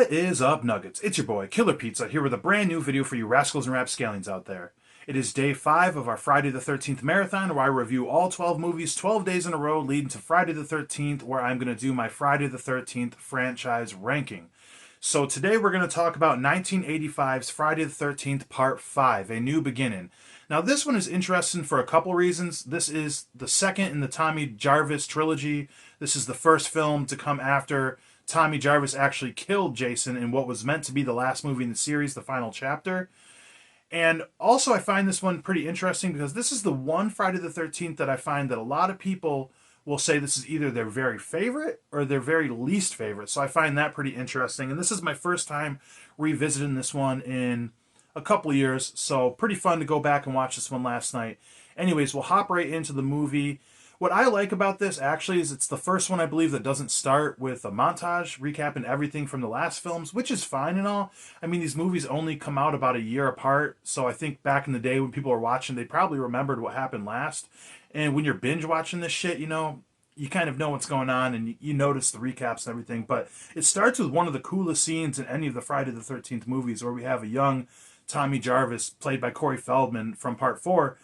What is up, Nuggets? It's your boy, Killer Pizza, here with a brand new video for you rascals and rapscallions out there. It is day 5 of our Friday the 13th marathon, where I review all 12 movies 12 days in a row, leading to Friday the 13th, where I'm going to do my Friday the 13th franchise ranking. So today we're going to talk about 1985's Friday the 13th Part 5, A New Beginning. Now this one is interesting for a couple reasons. This is the second in the Tommy Jarvis trilogy. This is the first film to come after Tommy Jarvis actually killed Jason in what was meant to be the last movie in the series, the final chapter. And also I find this one pretty interesting because this is the one Friday the 13th that I find that a lot of people will say this is either their very favorite or their very least favorite. So I find that pretty interesting. And this is my first time revisiting this one in a couple of years. So pretty fun to go back and watch this one last night. Anyways, we'll hop right into the movie. What I like about this actually is it's the first one I believe that doesn't start with a montage recapping everything from the last films, which is fine and all. I mean, these movies only come out about a year apart, so I think back in the day when people were watching, they probably remembered what happened last. And when you're binge watching this shit, you kind of know what's going on and you notice the recaps and everything. But it starts with one of the coolest scenes in any of the Friday the 13th movies, where we have a young Tommy Jarvis, played by Corey Feldman from Part 4,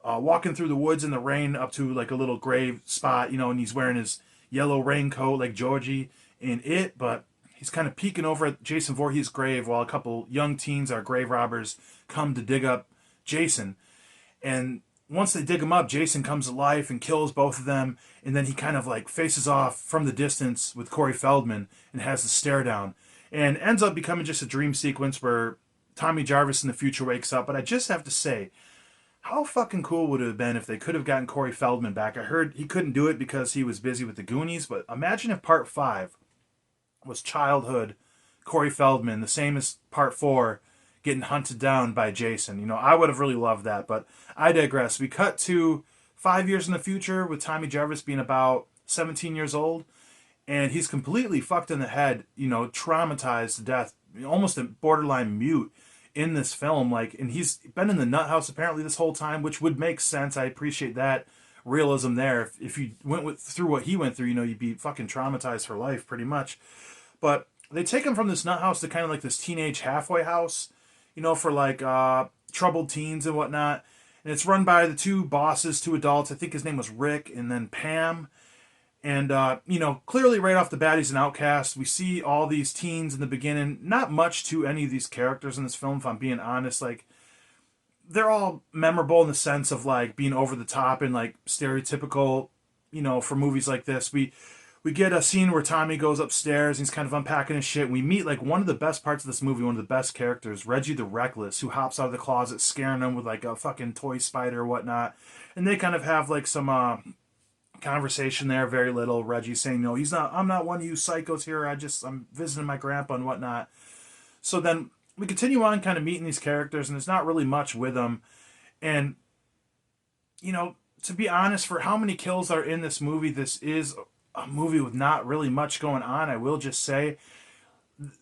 walking through the woods in the rain up to like a little grave spot, and he's wearing his yellow raincoat like Georgie in it, but he's kind of peeking over at Jason Voorhees' grave while a couple young teens, our grave robbers, come to dig up Jason. And once they dig him up, Jason comes to life and kills both of them, and then he kind of like faces off from the distance with Corey Feldman and has the stare down, and ends up becoming just a dream sequence where Tommy Jarvis in the future wakes up. But I just have to say, how fucking cool would it have been if they could have gotten Corey Feldman back? I heard he couldn't do it because he was busy with the Goonies, but imagine if Part 5 was childhood Corey Feldman, the same as Part 4, getting hunted down by Jason. I would have really loved that, but I digress. We cut to 5 years in the future with Tommy Jarvis being about 17 years old, and he's completely fucked in the head, traumatized to death, almost a borderline mute in this film, and he's been in the nut house apparently this whole time, which would make sense. I appreciate that realism there. If you went through what he went through, you'd be fucking traumatized for life pretty much. But they take him from this nut house to kind of like this teenage halfway house, for like troubled teens and whatnot. And it's run by the two bosses, two adults. I think his name was Rick and then Pam. And, clearly right off the bat, he's an outcast. We see all these teens in the beginning. Not much to any of these characters in this film, if I'm being honest. Like, they're all memorable in the sense of, like, being over the top and, like, stereotypical, for movies like this. We get a scene where Tommy goes upstairs and he's kind of unpacking his shit. We meet, like, one of the best parts of this movie, one of the best characters, Reggie the Reckless, who hops out of the closet scaring him with, like, a fucking toy spider or whatnot. And they kind of have, like, some, conversation there, very little. Reggie saying, no, I'm not one of you psychos here. I'm visiting my grandpa and whatnot. So then we continue on kind of meeting these characters, and there's not really much with them. And, to be honest, for how many kills are in this movie, this is a movie with not really much going on. I will just say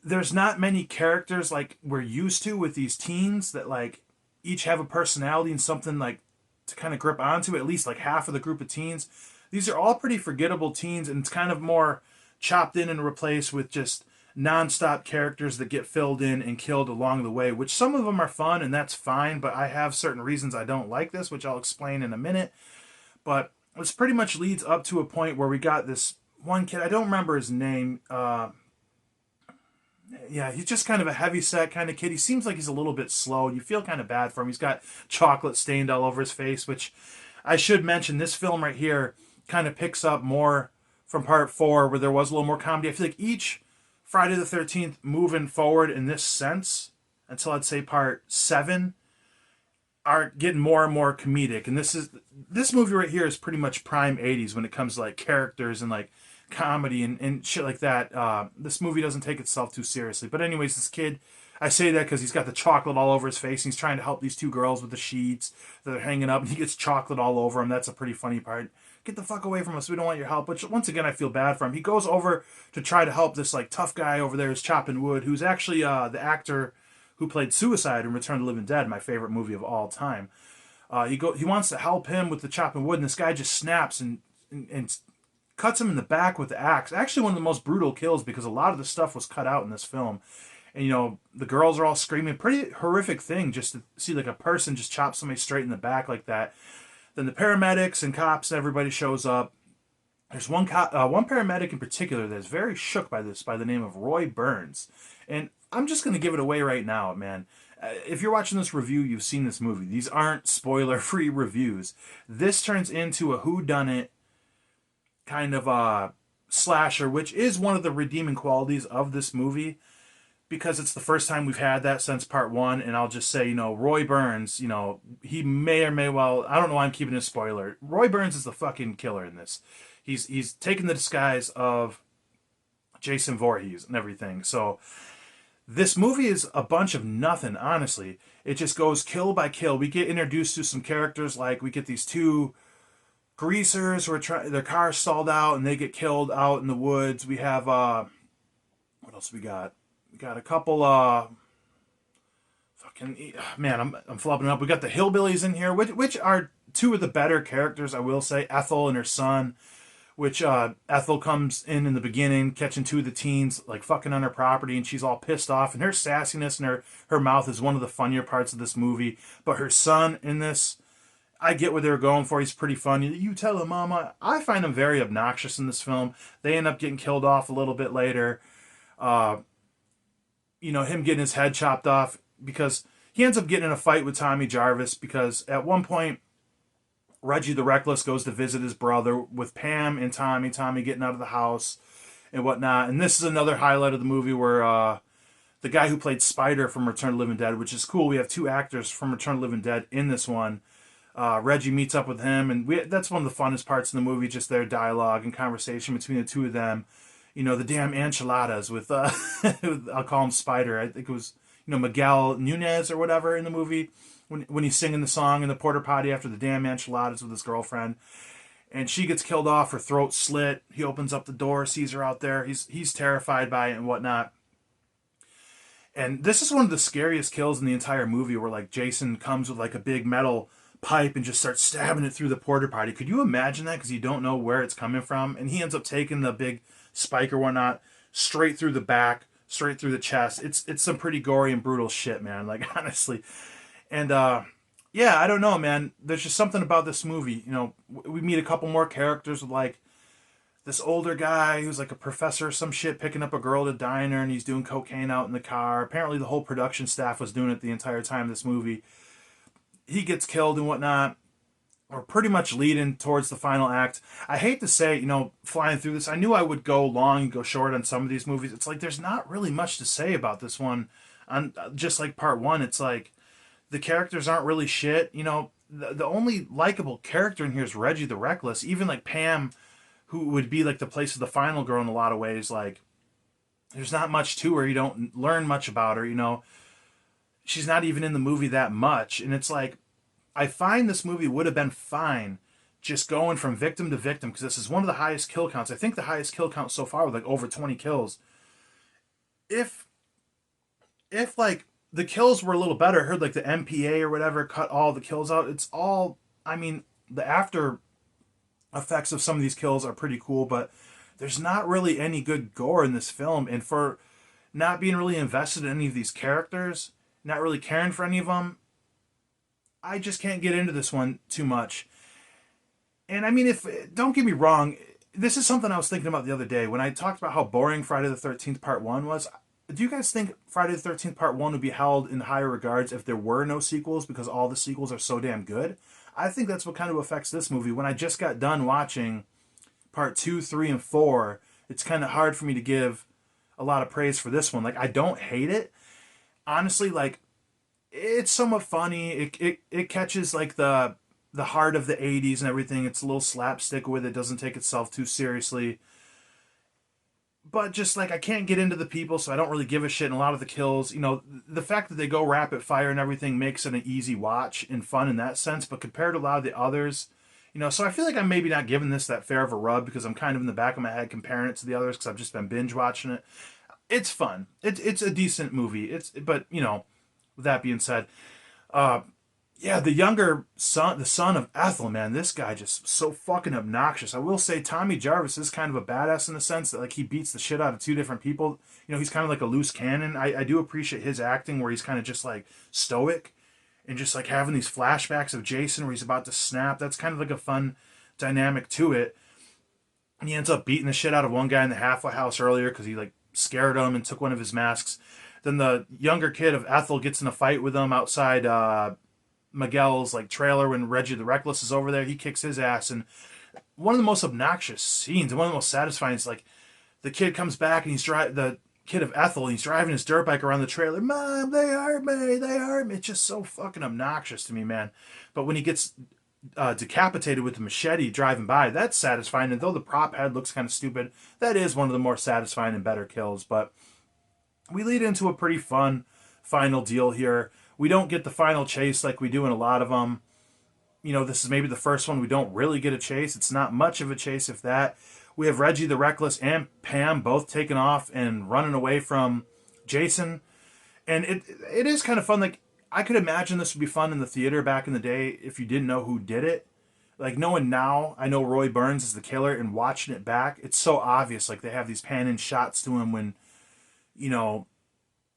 there's not many characters like we're used to with these teens that like each have a personality and something like to kind of grip onto, at least like half of the group of teens. These are all pretty forgettable teens, and it's kind of more chopped in and replaced with just non-stop characters that get filled in and killed along the way, which some of them are fun, and that's fine, but I have certain reasons I don't like this, which I'll explain in a minute. But this pretty much leads up to a point where we got this one kid, I don't remember his name. Yeah, he's just kind of a heavy-set kind of kid. He seems like he's a little bit slow, and you feel kind of bad for him. He's got chocolate stained all over his face, which I should mention, this film right here kind of picks up more from Part 4, where there was a little more comedy. I feel like each Friday the 13th moving forward in this sense, until I'd say Part 7, are getting more and more comedic. And this movie right here is pretty much prime 80s when it comes to like characters and like comedy and shit like that. This movie doesn't take itself too seriously. But anyways, this kid, I say that because he's got the chocolate all over his face, and he's trying to help these two girls with the sheets that are hanging up, and he gets chocolate all over him. That's a pretty funny part. Get the fuck away from us. We don't want your help. Which, once again, I feel bad for him. He goes over to try to help this like tough guy over there who's chopping wood, who's actually the actor who played Suicide in Return of the Living Dead, my favorite movie of all time. He wants to help him with the chopping wood, and this guy just snaps and cuts him in the back with the axe. Actually, one of the most brutal kills because a lot of the stuff was cut out in this film. And the girls are all screaming. Pretty horrific thing just to see like a person just chop somebody straight in the back like that. Then the paramedics and cops, everybody shows up. There's one paramedic in particular that's very shook by this, by the name of Roy Burns, and I'm just gonna give it away right now, man. If you're watching this review, you've seen this movie. These aren't spoiler-free reviews. This turns into a whodunit kind of slasher, which is one of the redeeming qualities of this movie because it's the first time we've had that since part one. And I'll just say, Roy Burns, he may or may well, I don't know why I'm keeping a spoiler. Roy Burns is the fucking killer in this. He's taken the disguise of Jason Voorhees and everything. So this movie is a bunch of nothing, honestly. It just goes kill by kill. We get introduced to some characters, like we get these two greasers who are their car stalled out and they get killed out in the woods. We have what else we got? We got a couple fucking man, I'm flubbing up. We got the hillbillies in here, which are two of the better characters, I will say. Ethel and her son, which Ethel comes in the beginning, catching two of the teens like fucking on her property, and she's all pissed off. And her sassiness and her mouth is one of the funnier parts of this movie. But her son in this, I get what they were going for. He's pretty funny. You tell him, Mama. I find him very obnoxious in this film. They end up getting killed off a little bit later. Him getting his head chopped off because he ends up getting in a fight with Tommy Jarvis because at one point Reggie the Reckless goes to visit his brother with Pam and Tommy getting out of the house and whatnot. And this is another highlight of the movie where the guy who played Spider from Return of the Living Dead, which is cool. We have two actors from Return of the Living Dead in this one. Reggie meets up with him, and that's one of the funnest parts in the movie, just their dialogue and conversation between the two of them. The damn enchiladas with, I'll call him Spider. I think it was, Miguel Nunez or whatever in the movie when he's singing the song in the porta potty after the damn enchiladas with his girlfriend. And she gets killed off, her throat slit. He opens up the door, sees her out there. He's terrified by it and whatnot. And this is one of the scariest kills in the entire movie where, like, Jason comes with, like, a big metal pipe and just starts stabbing it through the porta potty. Could you imagine that? Because you don't know where it's coming from. And he ends up taking the big spike or whatnot straight through the back, straight through the chest. It's some pretty gory and brutal shit, man. Like, honestly. And, yeah, I don't know, man. There's just something about this movie. We meet a couple more characters with, like, this older guy who's like a professor or some shit picking up a girl at a diner and he's doing cocaine out in the car. Apparently the whole production staff was doing it the entire time of this movie. He gets killed and whatnot. We're pretty much leading towards the final act. I hate to say, flying through this, I knew I would go long and go short on some of these movies. It's like there's not really much to say about this one. Just like part one, it's like the characters aren't really shit. The only likable character in here is Reggie the Reckless. Even like Pam, who would be like the place of the final girl in a lot of ways, like there's not much to her. You don't learn much about her. She's not even in the movie that much. And it's like, I find this movie would have been fine just going from victim to victim because this is one of the highest kill counts. I think the highest kill count so far with like over 20 kills. If like the kills were a little better, I heard like the MPA or whatever cut all the kills out. It's all, the after effects of some of these kills are pretty cool, but there's not really any good gore in this film. And for not being really invested in any of these characters, not really caring for any of them, I just can't get into this one too much. And don't get me wrong, this is something I was thinking about the other day when I talked about how boring Friday the 13th Part 1 was. Do you guys think Friday the 13th Part 1 would be held in higher regards if there were no sequels because all the sequels are so damn good? I think that's what kind of affects this movie. When I just got done watching Part 2, 3, and 4, it's kind of hard for me to give a lot of praise for this one. Like, I don't hate it. Honestly, like, it's somewhat funny. It catches like the heart of the 80s and everything. It's a little slapstick with it. Doesn't take itself too seriously. But just like I can't get into the people, so I don't really give a shit. And a lot of the kills, the fact that they go rapid fire and everything makes it an easy watch and fun in that sense. But compared to a lot of the others, so I feel like I'm maybe not giving this that fair of a rub because I'm kind of in the back of my head comparing it to the others because I've just been binge watching it. It's fun. It's a decent movie. But with that being said, Yeah, the younger son, the son of Ethel, man, this guy just so fucking obnoxious. I will say Tommy Jarvis is kind of a badass in the sense that like he beats the shit out of two different people. You know, he's kind of like a loose cannon. I do appreciate his acting where he's kind of just like stoic and just like having these flashbacks of Jason where he's about to snap. That's kind of like a fun dynamic to it. And he ends up beating the shit out of one guy in the halfway house earlier because he like scared him and took one of his masks. Then the younger kid of Ethel gets in a fight with him outside Miguel's like trailer when Reggie the Reckless is over there. He kicks his ass, and one of the most obnoxious scenes and one of the most satisfying is like the kid comes back and he's driving the kid of Ethel and he's driving his dirt bike around the trailer. Mom, they hurt me, they hurt me. It's just so fucking obnoxious to me, man. But when he gets decapitated with the machete driving by, that's satisfying. And though the prop head looks kind of stupid, that is one of the more satisfying and better kills. But we lead into a pretty fun final deal here. We don't get the final chase like we do in a lot of them. You know, this is maybe the first one we don't really get a chase. It's not much of a chase, if that. We have Reggie the Reckless and Pam both taking off and running away from Jason. And it is kind of fun. Like, I could imagine this would be fun in the theater back in the day if you didn't know who did it. Like, knowing now, I know Roy Burns is the killer, and watching it back, it's so obvious. Like, they have these pan-in shots to him when, you know,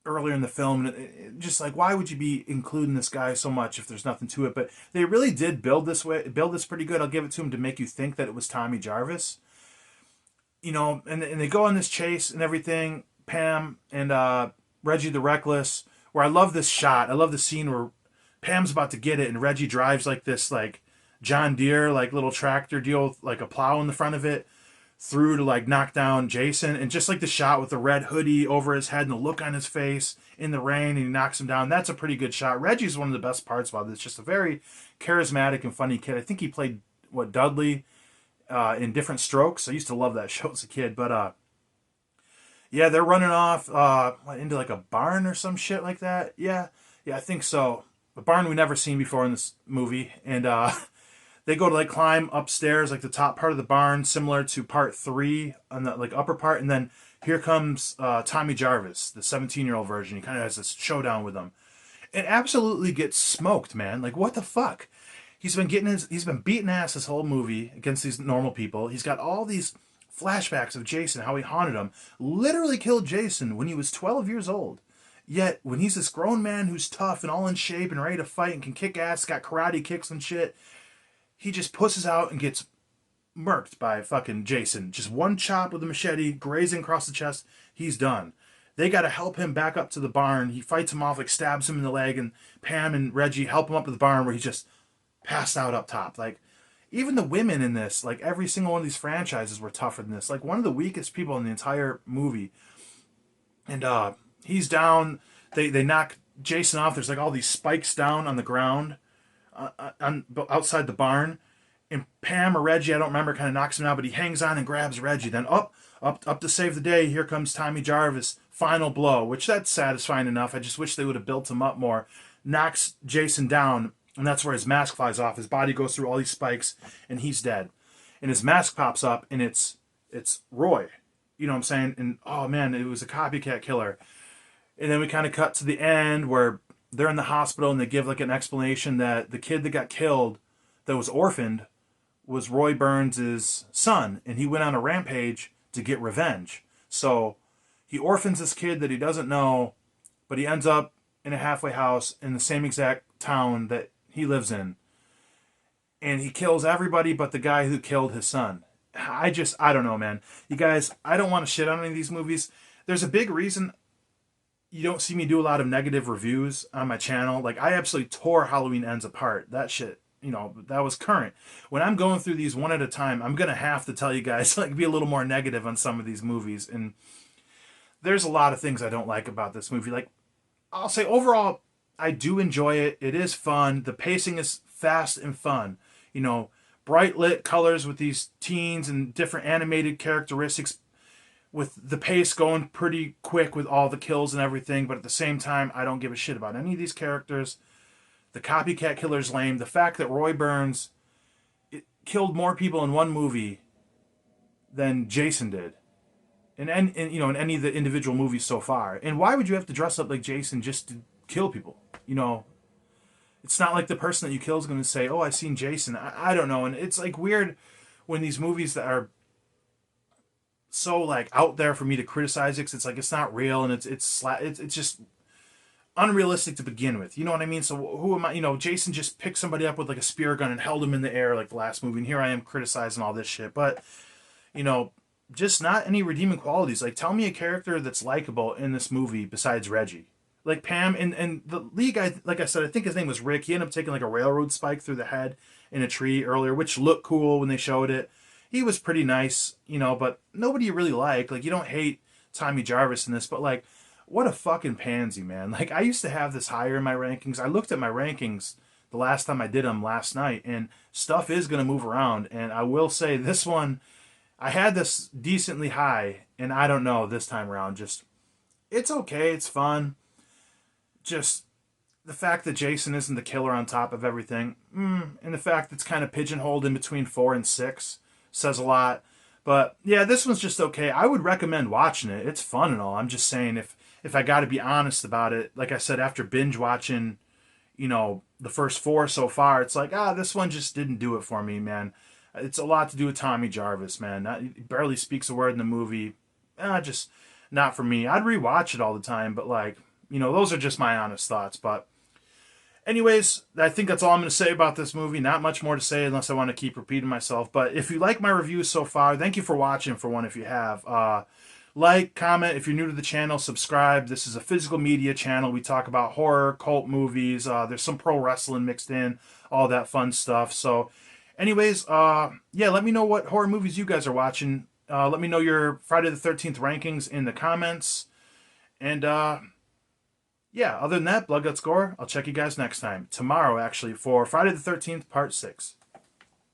earlier in the film, and just like, why would you be including this guy so much if there's nothing to it? But they really did build this pretty good. I'll give it to him to make you think that it was Tommy Jarvis. You know, and they go on this chase and everything. Pam and Reggie the Reckless, where I love this shot. I love the scene where Pam's about to get it and Reggie drives like this like John Deere like little tractor deal with like a plow in the front of it through to like knock down Jason, and just like the shot with the red hoodie over his head and the look on his face in the rain and he knocks him down. That's a pretty good shot. Reggie's one of the best parts about this. Just a very charismatic and funny kid. I think he played what Dudley in Different Strokes. I used to love that show as a kid, but yeah, they're running off into like a barn or some shit like that. Yeah, I think so. A barn we never seen before in this movie, and they go to like climb upstairs, like the top part of the barn, similar to part three on the like upper part, and then here comes Tommy Jarvis, the 17-year-old version. He kind of has this showdown with them, and absolutely gets smoked, man. Like what the fuck? He's been beating ass this whole movie against these normal people. He's got all these flashbacks of Jason, how he haunted him, literally killed Jason when he was 12 years old. Yet when he's this grown man who's tough and all in shape and ready to fight and can kick ass, got karate kicks and shit, he just pusses out and gets murked by fucking Jason. Just one chop with a machete, grazing across the chest, he's done. They got to help him back up to the barn. He fights him off, like stabs him in the leg, and Pam and Reggie help him up to the barn where he's just passed out up top. Like, even the women in this, like every single one of these franchises were tougher than this. Like one of the weakest people in the entire movie. And he's down. They knock Jason off. There's like all these spikes down on the ground outside the barn, and Pam or Reggie, I don't remember, kind of knocks him out, but he hangs on and grabs Reggie. Then up to save the day. Here comes Tommy Jarvis, final blow, which that's satisfying enough. I just wish they would have built him up more. Knocks Jason down, and that's where his mask flies off. His body goes through all these spikes, and he's dead. And his mask pops up, and it's Roy. You know what I'm saying? And oh man, it was a copycat killer. And then we kind of cut to the end where they're in the hospital and they give like an explanation that the kid that got killed, that was orphaned, was Roy Burns' son, and he went on a rampage to get revenge. So he orphans this kid that he doesn't know, but he ends up in a halfway house in the same exact town that he lives in. And he kills everybody but the guy who killed his son. I don't know, man. You guys, I don't want to shit on any of these movies. There's a big reason you don't see me do a lot of negative reviews on my channel. Like, I absolutely tore Halloween Ends apart. That shit, you know, that was current. When I'm going through these one at a time, I'm going to have to tell you guys, like, be a little more negative on some of these movies. And there's a lot of things I don't like about this movie. Like, I'll say overall, I do enjoy it. It is fun. The pacing is fast and fun. You know, bright lit colors with these teens and different animated characteristics, with the pace going pretty quick with all the kills and everything, but at the same time, I don't give a shit about any of these characters. The copycat killer's lame. The fact that Roy Burns killed more people in one movie than Jason did, and you know, in any of the individual movies so far. And why would you have to dress up like Jason just to kill people? You know, It's not like the person that you kill is going to say, "Oh, I seen Jason." I don't know, and it's like weird when these movies that are so like out there for me to criticize it. 'Cause it's like it's not real and it's just unrealistic to begin with. You know what I mean? So who am I? You know, Jason just picked somebody up with like a spear gun and held him in the air like the last movie, and here I am criticizing all this shit. But you know, just not any redeeming qualities. Like, tell me a character that's likable in this movie besides Reggie. Like Pam and the lead guy, like I said, I think his name was Rick. He ended up taking like a railroad spike through the head in a tree earlier, which looked cool when they showed it. He was pretty nice, you know, but nobody you really like. Like, you don't hate Tommy Jarvis in this, but like, what a fucking pansy, man. Like, I used to have this higher in my rankings. I looked at my rankings the last time I did them last night, and stuff is going to move around. And I will say this one, I had this decently high, and I don't know this time around. Just, it's okay. It's fun. Just the fact that Jason isn't the killer on top of everything, and the fact that it's kind of pigeonholed in between 4 and 6 says a lot. But yeah, this one's just okay. I would recommend watching it. It's fun and all. I'm just saying, if I got to be honest about it, like I said, after binge watching, you know, the first 4 so far, it's like, this one just didn't do it for me, man. It's a lot to do with Tommy Jarvis, man. He barely speaks a word in the movie. Just not for me. I'd rewatch it all the time, but like, you know, those are just my honest thoughts. But anyways, I think that's all I'm going to say about this movie. Not much more to say unless I want to keep repeating myself. But if you like my reviews so far, thank you for watching, for one, if you have. Like, comment. If you're new to the channel, subscribe. This is a physical media channel. We talk about horror, cult movies. There's some pro wrestling mixed in, all that fun stuff. So anyways, yeah, let me know what horror movies you guys are watching. Let me know your Friday the 13th rankings in the comments. And yeah, other than that, Blood Guts Gore, I'll check you guys next time. Tomorrow, actually, for Friday the 13th, Part 6.